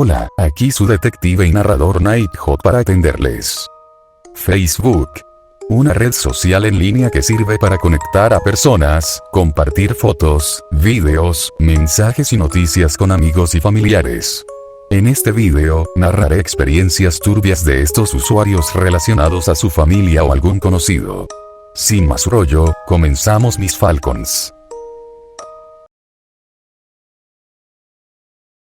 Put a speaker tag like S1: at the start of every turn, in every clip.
S1: Hola, aquí su detective y narrador Nighthawk para atenderles. Facebook. Una red social en línea que sirve para conectar a personas, compartir fotos, videos, mensajes y noticias con amigos y familiares. En este video, narraré experiencias turbias de estos usuarios relacionados a su familia o algún conocido. Sin más rollo, comenzamos mis Falcons.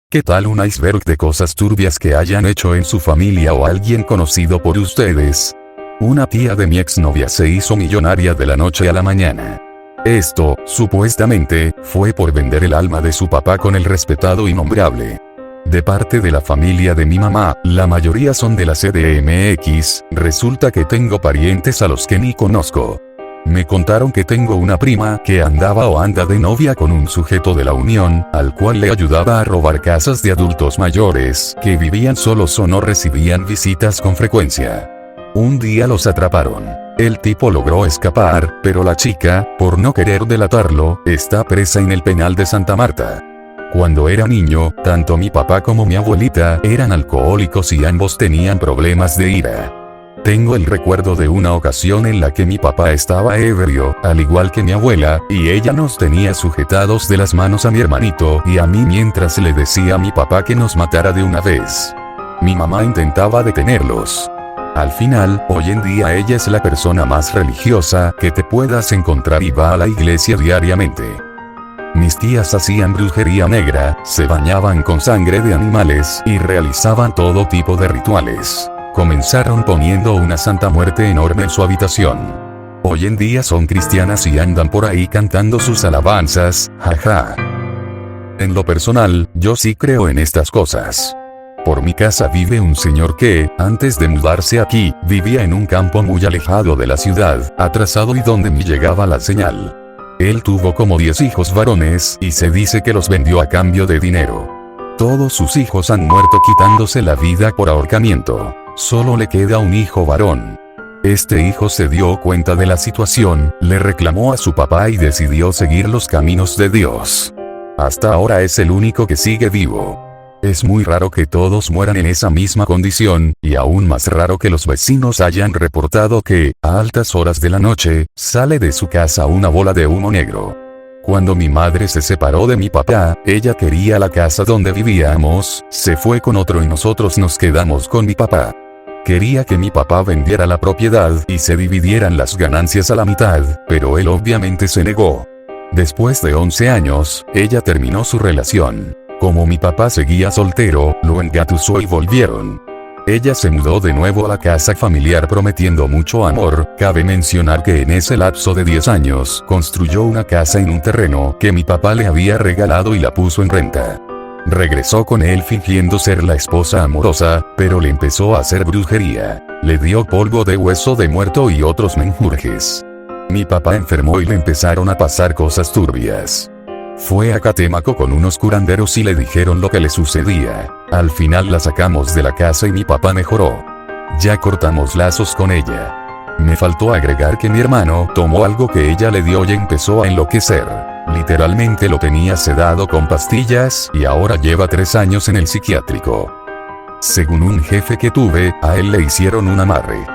S1: ¿Qué tal un iceberg de cosas turbias que hayan hecho en su familia o alguien conocido por ustedes? Una tía de mi exnovia se hizo millonaria de la noche a la mañana. Esto, supuestamente, fue por vender el alma de su papá con el respetado innombrable. De parte de la familia de mi mamá, la mayoría son de la CDMX, resulta que tengo parientes a los que ni conozco. Me contaron que tengo una prima que andaba o anda de novia con un sujeto de la Unión, al cual le ayudaba a robar casas de adultos mayores, que vivían solos o no recibían visitas con frecuencia. Un día los atraparon. El tipo logró escapar, pero la chica, por no querer delatarlo, está presa en el penal de Santa Marta. Cuando era niño, tanto mi papá como mi abuelita eran alcohólicos y ambos tenían problemas de ira. Tengo el recuerdo de una ocasión en la que mi papá estaba ebrio, al igual que mi abuela, y ella nos tenía sujetados de las manos a mi hermanito y a mí mientras le decía a mi papá que nos matara de una vez. Mi mamá intentaba detenerlos. Al final, hoy en día ella es la persona más religiosa que te puedas encontrar y va a la iglesia diariamente. Mis tías hacían brujería negra, se bañaban con sangre de animales y realizaban todo tipo de rituales. Comenzaron poniendo una Santa Muerte enorme en su habitación. Hoy en día son cristianas y andan por ahí cantando sus alabanzas, jaja. En lo personal, yo sí creo en estas cosas. Por mi casa vive un señor que, antes de mudarse aquí, vivía en un campo muy alejado de la ciudad, atrasado y donde ni llegaba la señal. Él tuvo como 10 hijos varones y se dice que los vendió a cambio de dinero. Todos sus hijos han muerto quitándose la vida por ahorcamiento. Solo le queda un hijo varón. Este hijo se dio cuenta de la situación, le reclamó a su papá y decidió seguir los caminos de Dios. Hasta ahora es el único que sigue vivo. Es muy raro que todos mueran en esa misma condición, y aún más raro que los vecinos hayan reportado que, a altas horas de la noche, sale de su casa una bola de humo negro. Cuando mi madre se separó de mi papá, ella quería la casa donde vivíamos, se fue con otro y nosotros nos quedamos con mi papá. Quería que mi papá vendiera la propiedad y se dividieran las ganancias a la mitad, pero él obviamente se negó. Después de 11 años, ella terminó su relación. Como mi papá seguía soltero, lo engatusó y volvieron. Ella se mudó de nuevo a la casa familiar prometiendo mucho amor. Cabe mencionar que en ese lapso de 10 años, construyó una casa en un terreno que mi papá le había regalado y la puso en renta. Regresó con él fingiendo ser la esposa amorosa, pero le empezó a hacer brujería. Le dio polvo de hueso de muerto y otros menjurjes. Mi papá enfermó y le empezaron a pasar cosas turbias. Fue a Catemaco con unos curanderos y le dijeron lo que le sucedía. Al final la sacamos de la casa y mi papá mejoró. Ya cortamos lazos con ella. Me faltó agregar que mi hermano tomó algo que ella le dio y empezó a enloquecer. Literalmente lo tenía sedado con pastillas y ahora lleva 3 años en el psiquiátrico. Según un jefe que tuve, a él le hicieron un amarre.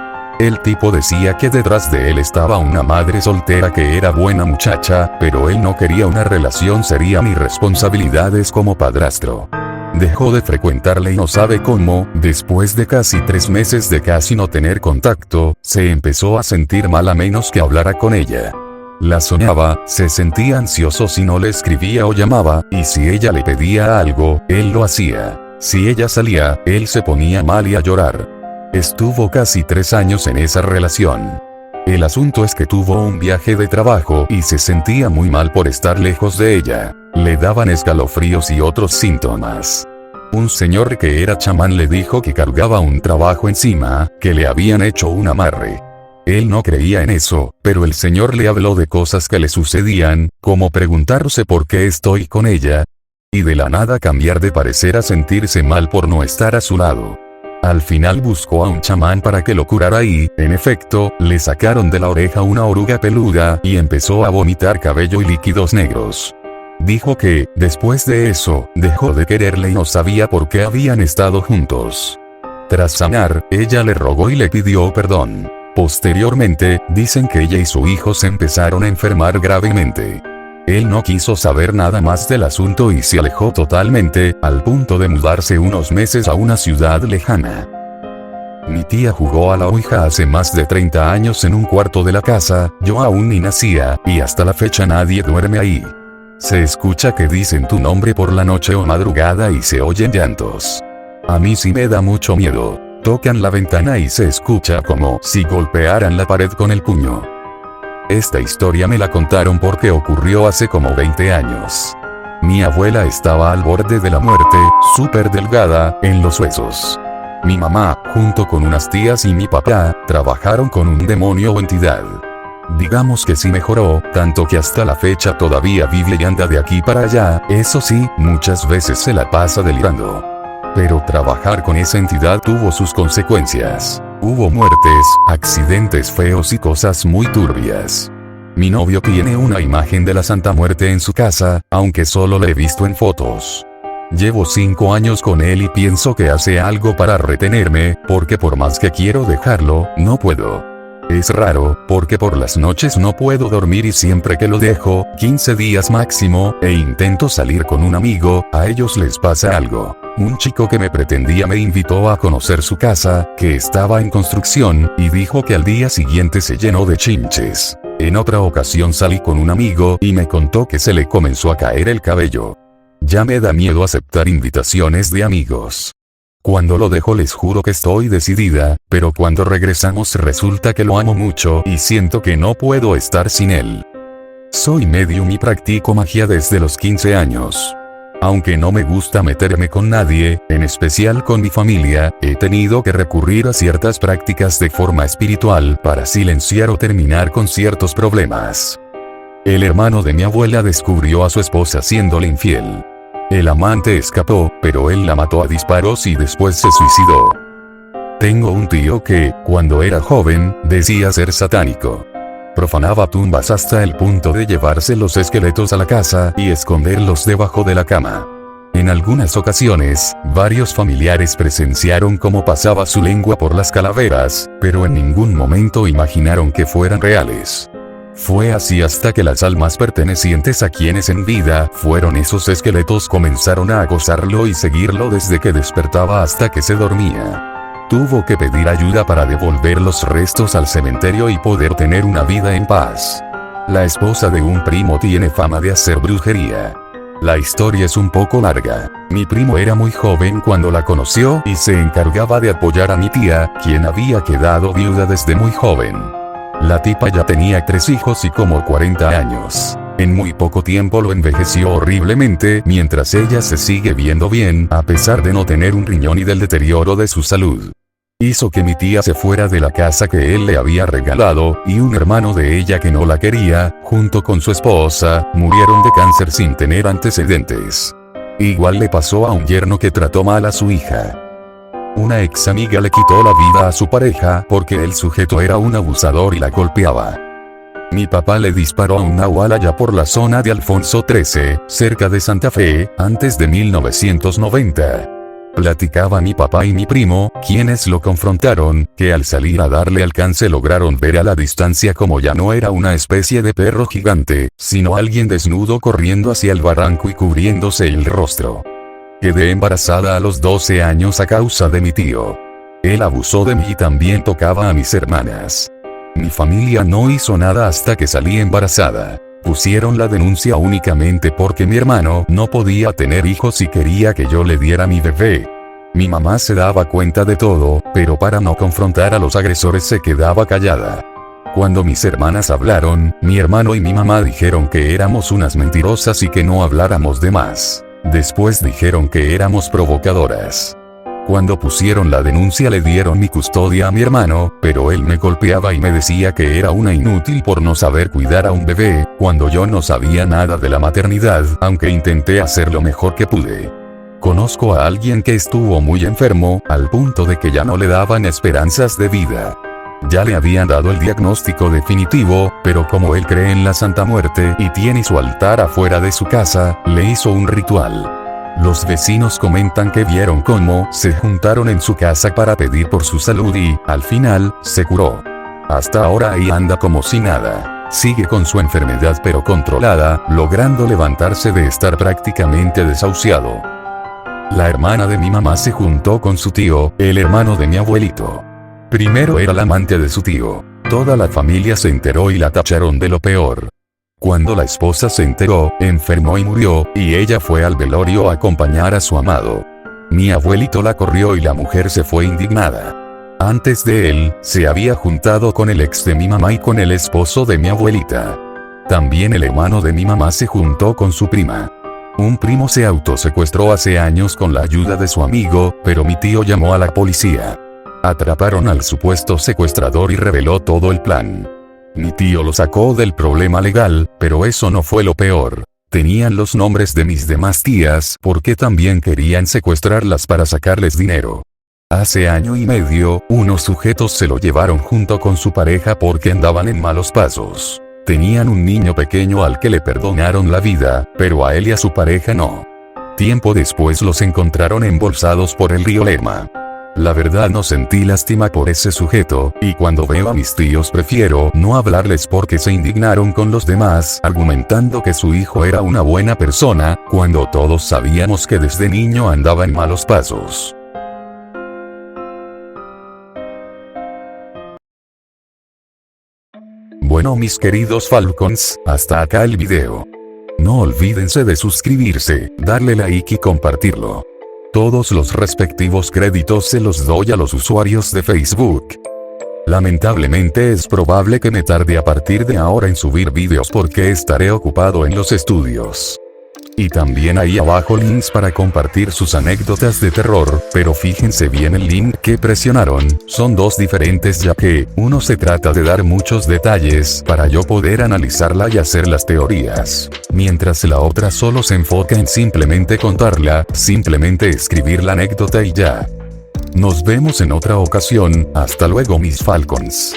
S1: El tipo decía que detrás de él estaba una madre soltera que era buena muchacha, pero él no quería una relación seria ni responsabilidades como padrastro. Dejó de frecuentarle y no sabe cómo, después de casi 3 meses de casi no tener contacto, se empezó a sentir mal a menos que hablara con ella. La soñaba, se sentía ansioso si no le escribía o llamaba, y si ella le pedía algo, él lo hacía. Si ella salía, él se ponía mal y a llorar. Estuvo casi 3 años en esa relación. El asunto es que tuvo un viaje de trabajo y se sentía muy mal por estar lejos de ella. Le daban escalofríos y otros síntomas. Un señor que era chamán le dijo que cargaba un trabajo encima, que le habían hecho un amarre. Él no creía en eso, pero el señor le habló de cosas que le sucedían, como preguntarse por qué estoy con ella, y de la nada cambiar de parecer a sentirse mal por no estar a su lado. Al final buscó a un chamán para que lo curara y, en efecto, le sacaron de la oreja una oruga peluda y empezó a vomitar cabello y líquidos negros. Dijo que, después de eso, dejó de quererle y no sabía por qué habían estado juntos. Tras sanar, ella le rogó y le pidió perdón. Posteriormente, dicen que ella y su hijo se empezaron a enfermar gravemente. Él no quiso saber nada más del asunto y se alejó totalmente, al punto de mudarse unos meses a una ciudad lejana. Mi tía jugó a la ouija hace más de 30 años en un cuarto de la casa, yo aún ni nacía, y hasta la fecha nadie duerme ahí. Se escucha que dicen tu nombre por la noche o madrugada y se oyen llantos. A mí sí me da mucho miedo. Tocan la ventana y se escucha como si golpearan la pared con el puño. Esta historia me la contaron porque ocurrió hace como 20 años. Mi abuela estaba al borde de la muerte, súper delgada, en los huesos. Mi mamá, junto con unas tías y mi papá, trabajaron con un demonio o entidad. Digamos que sí mejoró, tanto que hasta la fecha todavía vive y anda de aquí para allá, eso sí, muchas veces se la pasa delirando. Pero trabajar con esa entidad tuvo sus consecuencias. Hubo muertes, accidentes feos y cosas muy turbias. Mi novio tiene una imagen de la Santa Muerte en su casa, aunque solo la he visto en fotos. Llevo 5 años con él y pienso que hace algo para retenerme, porque por más que quiero dejarlo, no puedo. Es raro, porque por las noches no puedo dormir y siempre que lo dejo, 15 días máximo, e intento salir con un amigo, a ellos les pasa algo. Un chico que me pretendía me invitó a conocer su casa, que estaba en construcción, y dijo que al día siguiente se llenó de chinches. En otra ocasión salí con un amigo y me contó que se le comenzó a caer el cabello. Ya me da miedo aceptar invitaciones de amigos. Cuando lo dejo les juro que estoy decidida, pero cuando regresamos resulta que lo amo mucho y siento que no puedo estar sin él. Soy medium y practico magia desde los 15 años. Aunque no me gusta meterme con nadie, en especial con mi familia, he tenido que recurrir a ciertas prácticas de forma espiritual para silenciar o terminar con ciertos problemas. El hermano de mi abuela descubrió a su esposa siéndole infiel. El amante escapó, pero él la mató a disparos y después se suicidó. Tengo un tío que, cuando era joven, decía ser satánico. Profanaba tumbas hasta el punto de llevarse los esqueletos a la casa y esconderlos debajo de la cama. En algunas ocasiones, varios familiares presenciaron cómo pasaba su lengua por las calaveras, pero en ningún momento imaginaron que fueran reales. Fue así hasta que las almas pertenecientes a quienes en vida fueron esos esqueletos comenzaron a acosarlo y seguirlo desde que despertaba hasta que se dormía. Tuvo que pedir ayuda para devolver los restos al cementerio y poder tener una vida en paz. La esposa de un primo tiene fama de hacer brujería. La historia es un poco larga. Mi primo era muy joven cuando la conoció y se encargaba de apoyar a mi tía, quien había quedado viuda desde muy joven. La tipa ya tenía 3 hijos y como 40 años. En muy poco tiempo lo envejeció horriblemente, mientras ella se sigue viendo bien, a pesar de no tener un riñón y del deterioro de su salud. Hizo que mi tía se fuera de la casa que él le había regalado, y un hermano de ella que no la quería, junto con su esposa, murieron de cáncer sin tener antecedentes. Igual le pasó a un yerno que trató mal a su hija. Una ex amiga le quitó la vida a su pareja porque el sujeto era un abusador y la golpeaba. Mi papá le disparó a un nahual allá por la zona de Alfonso XIII, cerca de Santa Fe, antes de 1990. Platicaba mi papá y mi primo, quienes lo confrontaron, que al salir a darle alcance lograron ver a la distancia como ya no era una especie de perro gigante, sino alguien desnudo corriendo hacia el barranco y cubriéndose el rostro. Quedé embarazada a los 12 años a causa de mi tío. Él abusó de mí y también tocaba a mis hermanas. Mi familia no hizo nada hasta que salí embarazada. Pusieron la denuncia únicamente porque mi hermano no podía tener hijos y quería que yo le diera mi bebé. Mi mamá se daba cuenta de todo, pero para no confrontar a los agresores se quedaba callada. Cuando mis hermanas hablaron, mi hermano y mi mamá dijeron que éramos unas mentirosas y que no habláramos de más. Después dijeron que éramos provocadoras. Cuando pusieron la denuncia le dieron mi custodia a mi hermano, pero él me golpeaba y me decía que era una inútil por no saber cuidar a un bebé, cuando yo no sabía nada de la maternidad, aunque intenté hacer lo mejor que pude. Conozco a alguien que estuvo muy enfermo, al punto de que ya no le daban esperanzas de vida. Ya le habían dado el diagnóstico definitivo, pero como él cree en la Santa Muerte y tiene su altar afuera de su casa, le hizo un ritual. Los vecinos comentan que vieron cómo se juntaron en su casa para pedir por su salud y, al final, se curó. Hasta ahora ahí anda como si nada. Sigue con su enfermedad pero controlada, logrando levantarse de estar prácticamente desahuciado. La hermana de mi mamá se juntó con su tío, el hermano de mi abuelito. Primero era la amante de su tío. Toda la familia se enteró y la tacharon de lo peor. Cuando la esposa se enteró, enfermó y murió, y ella fue al velorio a acompañar a su amado. Mi abuelito la corrió y la mujer se fue indignada. Antes de él, se había juntado con el ex de mi mamá y con el esposo de mi abuelita. También el hermano de mi mamá se juntó con su prima. Un primo se autosecuestró hace años con la ayuda de su amigo, pero mi tío llamó a la policía. Atraparon al supuesto secuestrador y reveló todo el plan. Mi tío lo sacó del problema legal, pero eso no fue lo peor. Tenían los nombres de mis demás tías porque también querían secuestrarlas para sacarles dinero. Hace año y medio, unos sujetos se lo llevaron junto con su pareja porque andaban en malos pasos. Tenían un niño pequeño al que le perdonaron la vida, pero a él y a su pareja no. Tiempo después los encontraron embolsados por el río Lerma. La verdad no sentí lástima por ese sujeto, y cuando veo a mis tíos prefiero no hablarles porque se indignaron con los demás, argumentando que su hijo era una buena persona, cuando todos sabíamos que desde niño andaba en malos pasos. Bueno mis queridos Falcons, hasta acá el video. No olvídense de suscribirse, darle like y compartirlo. Todos los respectivos créditos se los doy a los usuarios de Facebook. Lamentablemente es probable que me tarde a partir de ahora en subir vídeos porque estaré ocupado en los estudios. Y también ahí abajo links para compartir sus anécdotas de terror, pero fíjense bien el link que presionaron, son dos diferentes ya que, uno se trata de dar muchos detalles para yo poder analizarla y hacer las teorías, mientras la otra solo se enfoca en simplemente contarla, simplemente escribir la anécdota y ya. Nos vemos en otra ocasión, hasta luego mis Falcons.